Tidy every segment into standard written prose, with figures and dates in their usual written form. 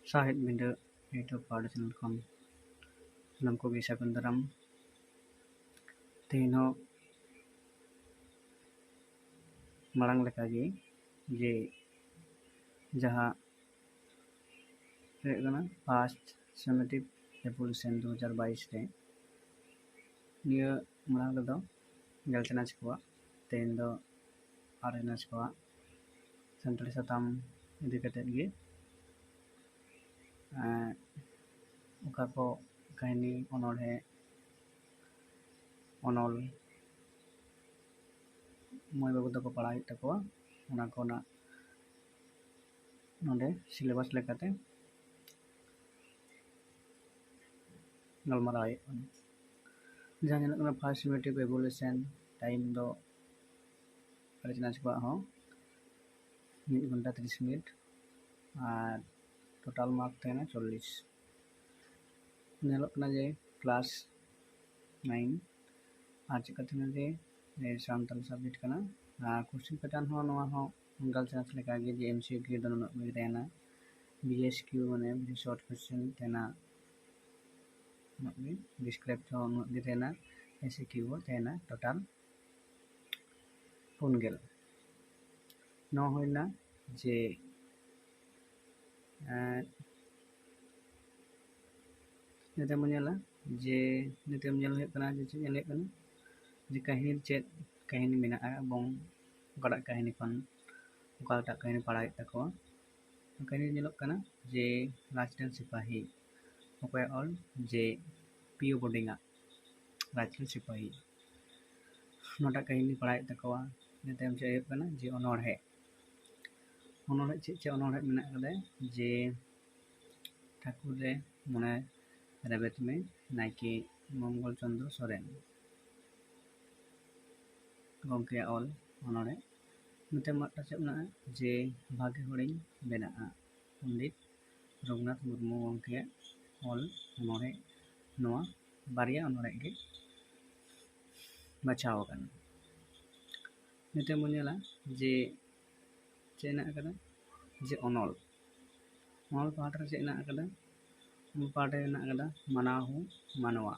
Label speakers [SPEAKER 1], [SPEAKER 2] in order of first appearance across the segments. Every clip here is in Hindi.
[SPEAKER 1] Sahid Binder YouTube pada channel kon salam ko bisa kundaram tino marang lekagi je jaha past summative evaluation 2022 re niya marang redo galchana chikwa ten do arena chikwa santali satam idi kate ge uka ko kahini onolhe onol moy babu dako padai takwa ona ko na nonde syllabus lekate galmarai jahan nyelok kana first summative evaluation time do arena chikwa ho 1 घंटा 30 मिनट और टोटल मार्क तहना 40 नेलोकना जे क्लास 9 और चिकतना जे सानताली सब्जेक्ट कना क्वेश्चन पैटर्न हो नवा हो गल चांस लेका गे जे एमसीक्यू दोनो में रहना बीएसक्यू माने वेरी शॉर्ट क्वेश्चन तहना में डिस्क्राइब हो में रहना एसक्यू तहना टोटल 4 न होइना जे निते मुझेला जे निते मुझेल कना जे चेक एले कना जे कहानी चेक कहानी मेना बong गड़ा कहानी कन उकाटा कहानी पढ़ाई तको कहानी नेलोक कना जे राजस्थान सिपाही ओके ऑल जे पीओ बोर्डिंगा राजस्थान सिपाही नोटा कहानी पढ़ाई तको निते मुझे कना जे अनोढ़े अनोढ़े चे अनोढ़े मेना कदे जे ठाकुर रे मने रेबेत में नाइके मंगल चंद्र सोरेन गंके ऑल अनोढ़े नते माटा चेना जे भागे होड़िन बेना पंडित रघुनाथ मुर्मू गंके ऑल अनोढ़े नोआ बारिया अनोढ़े के बचाव कना नते मुनेला जे चेना कदा जे अनोल अनोल पाठ रे चेना कदा पाठे ना कदा मनाहु मानवा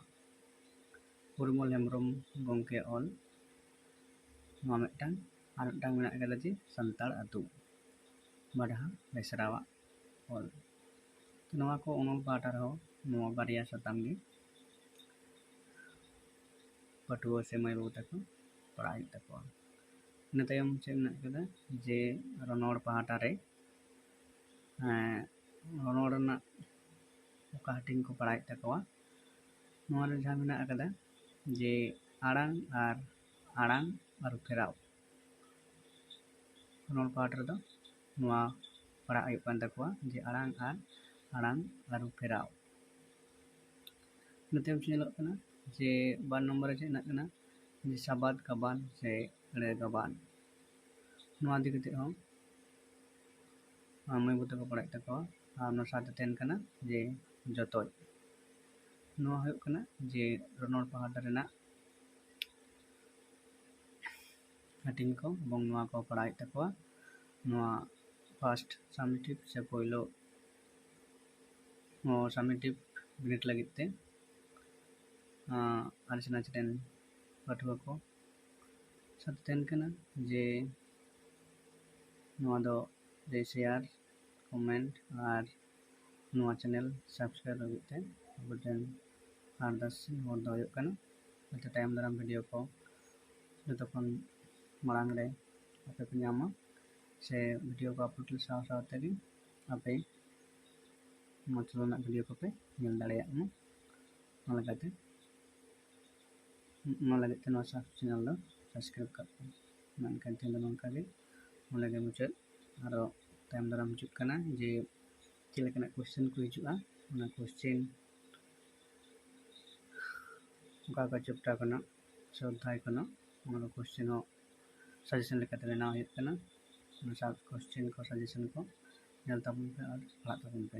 [SPEAKER 1] पुरमल हेमब्रम गंके ऑल नोआ मिदटां आर मिदटां मेना कदा जे संताल आतु बाडहा बेसरावा ऑल तो नोआ को अनोल पाठ रहो नोआ बारिया सताम गे पटुआ से माय बाबू तको पढ़ाई तको इन तायम चे मेना कदा जे रनोड़ पाठ रे रनोड़ ना ओका हटिंग को पढ़ाई तकवा नोआ रे जहां मेना कदा जे आड़ांग आर फेराव रनोड़ पाठ रे दो नोआ पढ़ा आयु कान तकवा जे आड़ांग आर फेराव नतेम चेलोक कना जे 2 नंबर चे ना कना जे साबाद कबान से रे गबान नोआ दिगते हो मैं बुत को पढ़ाई तकवा और नो साथ तेन कना जे जतोय नोआ हो कना जे रनोड़ पहाड़ रेना हटिंग को बंग नोआ को पढ़ाई तकवा नोआ फर्स्ट समेटिव से पहिलो समेटिव बिनिट लगिते आलोचना चेन पठुआ को साथ तेन कना जे नोआ दो जे शेयर कमेंट और नोआ चैनल सब्सक्राइब लगिते बटन आरदास होर दो होयो कना अते टाइम दाराम वीडियो को जतखन मांग रे आपे पे नामा से वीडियो को अपलोड साव साव तगे आपे मचलना वीडियो को पे नेल दाड़े ना नलगाते नलगाते नो चैनल दो सब्सक्राइब कर मन कंटे नंका गे नलगे मुचाद आरो टाइम दाराम हिजुग कना जे चेलेकना क्वेश्चन को हिजुआ ना क्वेश्चन उका चैप्टर कना स्वाध्याय कना उना क्वेश्चन हो सजेशन लेकाते लेना होय कना उना सब क्वेश्चन को सजेशन को नेल ताबुन पे और पढ़ा ताबुन पे।